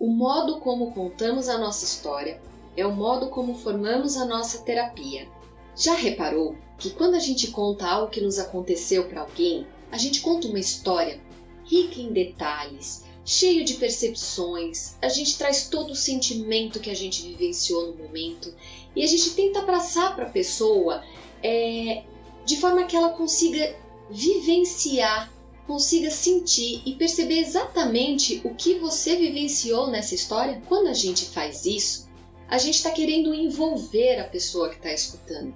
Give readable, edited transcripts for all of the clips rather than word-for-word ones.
O modo como contamos a nossa história é o modo como formamos a nossa terapia. Já reparou que quando a gente conta algo que nos aconteceu para alguém, a gente conta uma história rica em detalhes, cheio de percepções, a gente traz todo o sentimento que a gente vivenciou no momento e a gente tenta passar para a pessoa de forma que ela consiga vivenciar, consiga sentir e perceber exatamente o que você vivenciou nessa história. Quando a gente faz isso, a gente está querendo envolver a pessoa que está escutando.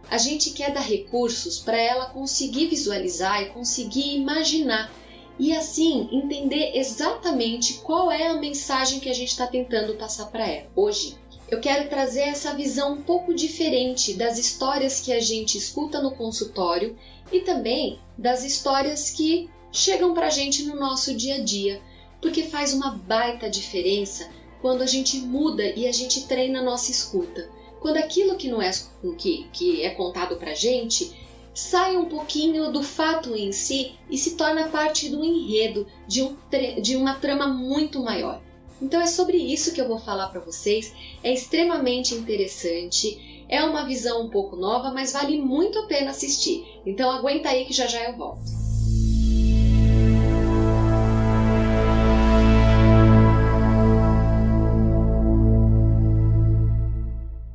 A gente quer dar recursos para ela conseguir visualizar e conseguir imaginar e assim entender exatamente qual é a mensagem que a gente está tentando passar para ela. Hoje eu quero trazer essa visão um pouco diferente das histórias que a gente escuta no consultório e também das histórias que chegam para a gente no nosso dia a dia, porque faz uma baita diferença quando a gente muda e a gente treina a nossa escuta. Quando aquilo que não é que é contado pra gente sai um pouquinho do fato em si e se torna parte do enredo de uma trama muito maior. Então é sobre isso que eu vou falar para vocês. É extremamente interessante, é uma visão um pouco nova, mas vale muito a pena assistir. Então aguenta aí que já já eu volto.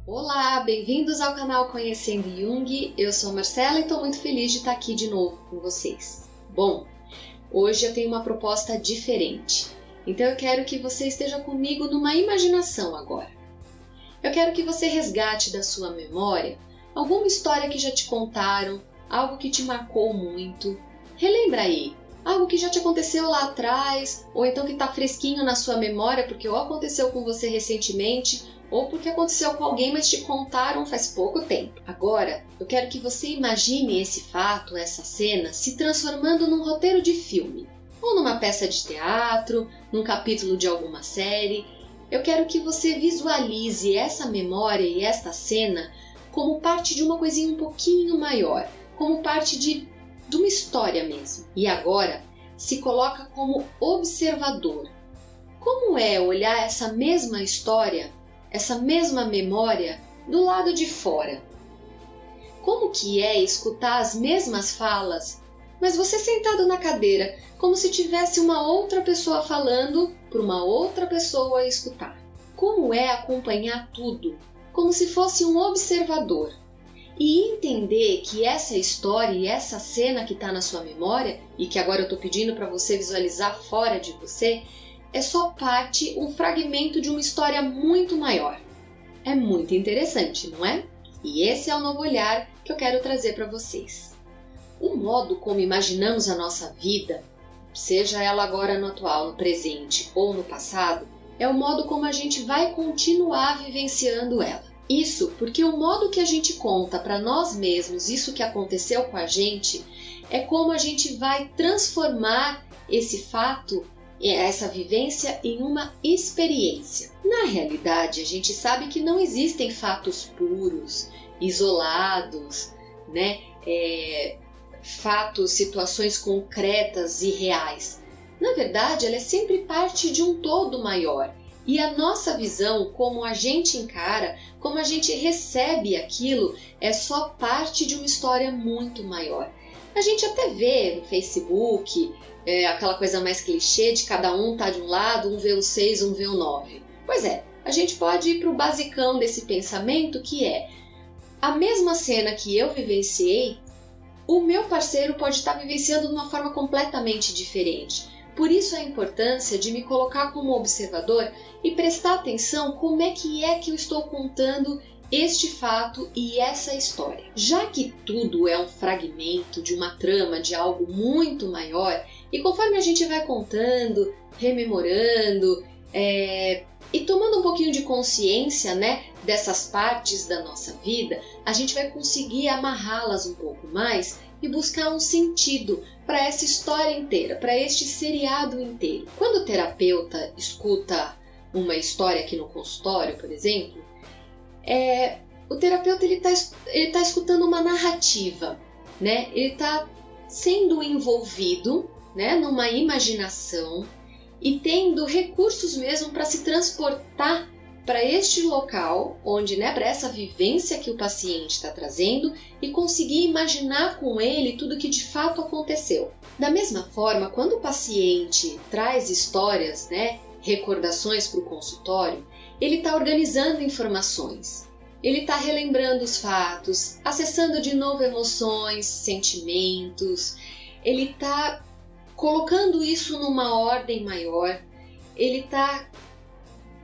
Olá, bem-vindos ao canal Conhecendo Jung. Eu sou Marcela e estou muito feliz de estar aqui de novo com vocês. Bom, hoje eu tenho uma proposta diferente, então eu quero que você esteja comigo numa imaginação agora. Eu quero que você resgate da sua memória alguma história que já te contaram, algo que te marcou muito. Relembra aí, algo que já te aconteceu lá atrás, ou então que está fresquinho na sua memória porque ou aconteceu com você recentemente, ou porque aconteceu com alguém, mas te contaram faz pouco tempo. Agora, eu quero que você imagine esse fato, essa cena, se transformando num roteiro de filme, ou numa peça de teatro, num capítulo de alguma série. Eu quero que você visualize essa memória e esta cena como parte de uma coisinha um pouquinho maior, como parte de uma história mesmo. E agora, se coloca como observador. Como é olhar essa mesma história, essa mesma memória do lado de fora? Como que é escutar as mesmas falas, mas você sentado na cadeira, como se tivesse uma outra pessoa falando para uma outra pessoa a escutar? Como é acompanhar tudo, como se fosse um observador, e entender que essa história e essa cena que está na sua memória, e que agora eu estou pedindo para você visualizar fora de você, é só parte, um fragmento de uma história muito maior. É muito interessante, não é? E esse é o novo olhar que eu quero trazer para vocês. O modo como imaginamos a nossa vida, seja ela agora no atual, no presente ou no passado, é o modo como a gente vai continuar vivenciando ela. Isso porque o modo que a gente conta para nós mesmos isso que aconteceu com a gente é como a gente vai transformar esse fato, essa vivência, em uma experiência. Na realidade, a gente sabe que não existem fatos puros, isolados, né? Fatos, situações concretas e reais. Na verdade, ela é sempre parte de um todo maior. E a nossa visão, como a gente encara, como a gente recebe aquilo, é só parte de uma história muito maior. A gente até vê no Facebook aquela coisa mais clichê de cada um tá de um lado, um vê o 6, um vê o 9. Pois é, a gente pode ir para o basicão desse pensamento, que é a mesma cena que eu vivenciei, o meu parceiro pode estar vivenciando de uma forma completamente diferente. Por isso a importância de me colocar como observador e prestar atenção como é que eu estou contando este fato e essa história. Já que tudo é um fragmento de uma trama, de algo muito maior, e conforme a gente vai contando, rememorando e tomando um pouquinho de consciência, né, dessas partes da nossa vida, a gente vai conseguir amarrá-las um pouco mais e buscar um sentido para essa história inteira, para este seriado inteiro. Quando o terapeuta escuta uma história aqui no consultório, por exemplo, o terapeuta ele tá escutando uma narrativa, né? Ele está sendo envolvido, né, numa imaginação, e tendo recursos mesmo para se transportar para este local, onde, né, para essa vivência que o paciente está trazendo e conseguir imaginar com ele tudo que de fato aconteceu. Da mesma forma, quando o paciente traz histórias, né, recordações para o consultório, ele está organizando informações, ele está relembrando os fatos, acessando de novo emoções, sentimentos, ele está colocando isso numa ordem maior, ele está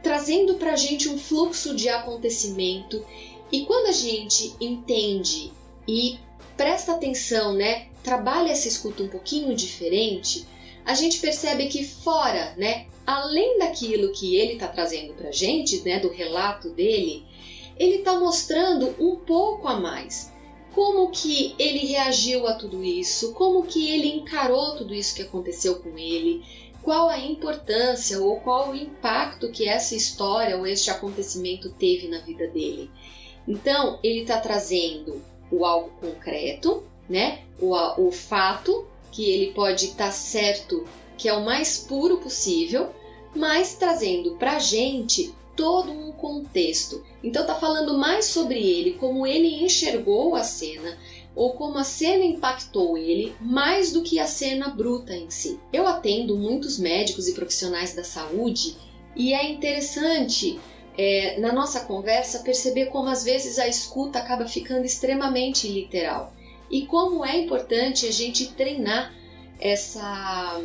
trazendo para a gente um fluxo de acontecimento. E quando a gente entende e presta atenção, né, trabalha essa escuta um pouquinho diferente, a gente percebe que fora, né, além daquilo que ele está trazendo para a gente, né, do relato dele, ele está mostrando um pouco a mais. Como que ele reagiu a tudo isso, como que ele encarou tudo isso que aconteceu com ele, qual a importância ou qual o impacto que essa história ou este acontecimento teve na vida dele. Então, ele está trazendo o algo concreto, né? O fato, que ele pode estar certo que é o mais puro possível, mas trazendo para a gente todo um contexto. Então, está falando mais sobre ele, como ele enxergou a cena, ou como a cena impactou ele, mais do que a cena bruta em si. Eu atendo muitos médicos e profissionais da saúde e é interessante, na nossa conversa, perceber como às vezes a escuta acaba ficando extremamente literal e como é importante a gente treinar essa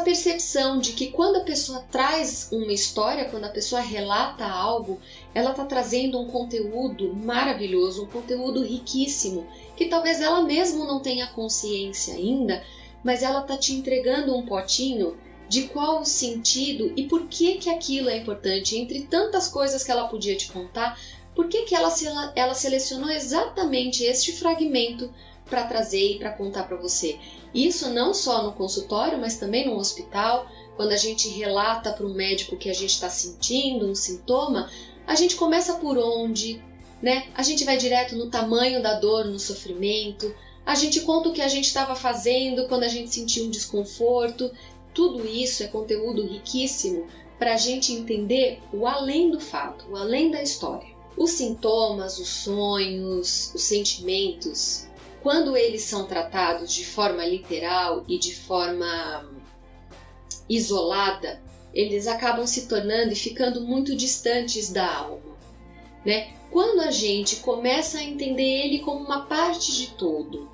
percepção de que quando a pessoa traz uma história, quando a pessoa relata algo, ela está trazendo um conteúdo maravilhoso, um conteúdo riquíssimo, que talvez ela mesma não tenha consciência ainda, mas ela está te entregando um potinho de qual o sentido e por que que aquilo é importante. Entre tantas coisas que ela podia te contar, por que que ela selecionou exatamente este fragmento para trazer e para contar para você. Isso não só no consultório, mas também no hospital. Quando a gente relata para um médico que a gente está sentindo um sintoma, a gente começa por onde, né? A gente vai direto no tamanho da dor, no sofrimento. A gente conta o que a gente estava fazendo quando a gente sentiu um desconforto. Tudo isso é conteúdo riquíssimo para a gente entender o além do fato, o além da história. Os sintomas, os sonhos, os sentimentos, quando eles são tratados de forma literal e de forma isolada, eles acabam se tornando e ficando muito distantes da alma, né? Quando a gente começa a entender ele como uma parte de todo,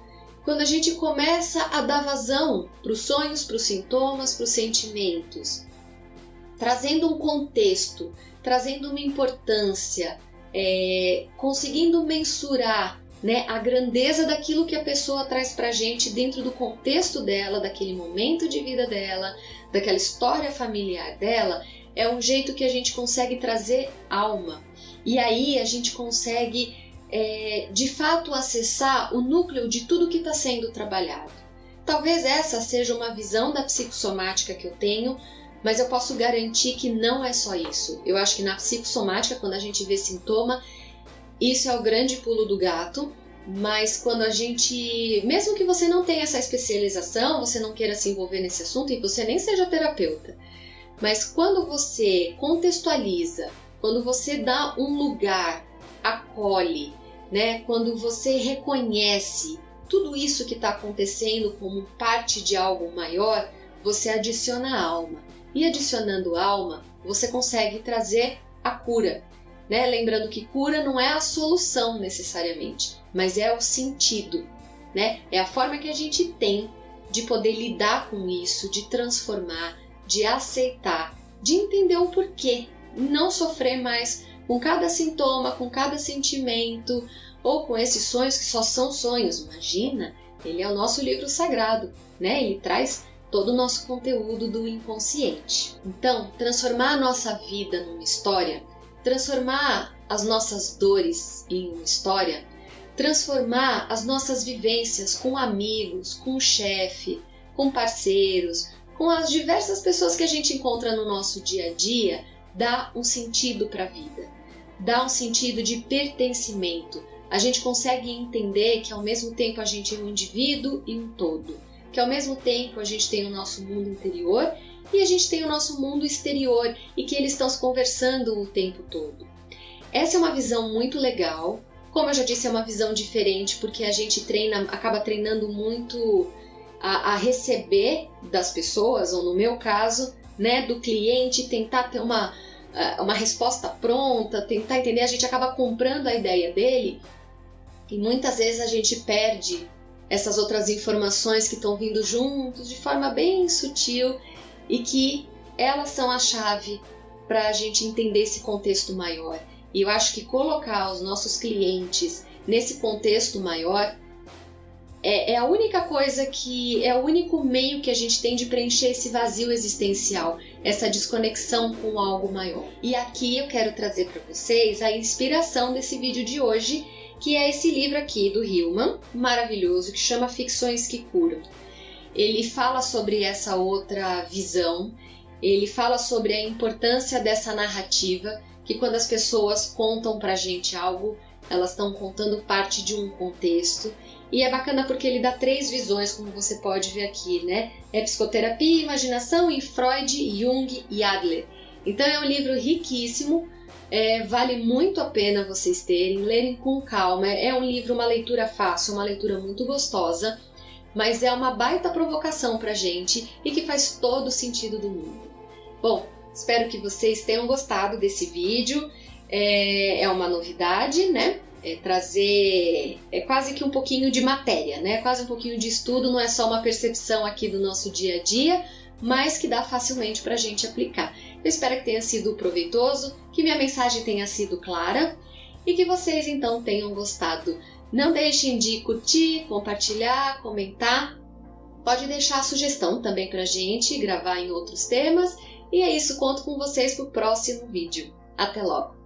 quando a gente começa a dar vazão para os sonhos, para os sintomas, para os sentimentos, trazendo um contexto, trazendo uma importância, conseguindo mensurar, né, a grandeza daquilo que a pessoa traz pra gente dentro do contexto dela, daquele momento de vida dela, daquela história familiar dela, é um jeito que a gente consegue trazer alma. E aí a gente consegue, de fato, acessar o núcleo de tudo que está sendo trabalhado. Talvez essa seja uma visão da psicossomática que eu tenho, mas eu posso garantir que não é só isso. Eu acho que na psicossomática, quando a gente vê sintoma, isso é o grande pulo do gato, mas quando a gente, mesmo que você não tenha essa especialização, você não queira se envolver nesse assunto e você nem seja terapeuta, mas quando você contextualiza, quando você dá um lugar, acolhe, né? Quando você reconhece tudo isso que está acontecendo como parte de algo maior, você adiciona alma. E adicionando alma, você consegue trazer a cura. Né? Lembrando que cura não é a solução necessariamente, mas é o sentido, né? É a forma que a gente tem de poder lidar com isso, de transformar, de aceitar, de entender o porquê, não sofrer mais com cada sintoma, com cada sentimento, ou com esses sonhos que só são sonhos. Imagina, ele é o nosso livro sagrado, né? Ele traz todo o nosso conteúdo do inconsciente. Então, transformar a nossa vida numa história, transformar as nossas dores em uma história, transformar as nossas vivências com amigos, com o chefe, com parceiros, com as diversas pessoas que a gente encontra no nosso dia a dia, dá um sentido para a vida, dá um sentido de pertencimento. A gente consegue entender que ao mesmo tempo a gente é um indivíduo e um todo, que ao mesmo tempo a gente tem o nosso mundo interior e a gente tem o nosso mundo exterior e que eles estão se conversando o tempo todo. Essa é uma visão muito legal. Como eu já disse, é uma visão diferente porque a gente acaba treinando muito a receber das pessoas, ou no meu caso, né, do cliente, tentar ter uma resposta pronta, tentar entender, a gente acaba comprando a ideia dele e muitas vezes a gente perde essas outras informações que estão vindo juntos de forma bem sutil e que elas são a chave para a gente entender esse contexto maior. E eu acho que colocar os nossos clientes nesse contexto maior é a única coisa é o único meio que a gente tem de preencher esse vazio existencial, essa desconexão com algo maior. E aqui eu quero trazer para vocês a inspiração desse vídeo de hoje, que é esse livro aqui do Hillman, maravilhoso, que chama Ficções que Curam. Ele fala sobre essa outra visão, ele fala sobre a importância dessa narrativa, que quando as pessoas contam pra gente algo, elas estão contando parte de um contexto. E é bacana porque ele dá 3 visões, como você pode ver aqui, né? É psicoterapia, imaginação, e Freud, Jung e Adler. Então é um livro riquíssimo, vale muito a pena vocês lerem com calma. É um livro, uma leitura fácil, uma leitura muito gostosa, mas é uma baita provocação pra gente e que faz todo o sentido do mundo. Bom, espero que vocês tenham gostado desse vídeo. É uma novidade, né? Trazer quase que um pouquinho de matéria, né? Quase um pouquinho de estudo, não é só uma percepção aqui do nosso dia a dia, mas que dá facilmente para a gente aplicar. Eu espero que tenha sido proveitoso, que minha mensagem tenha sido clara e que vocês então tenham gostado. Não deixem de curtir, compartilhar, comentar. Pode deixar sugestão também para a gente gravar em outros temas. E é isso, conto com vocês para o próximo vídeo. Até logo!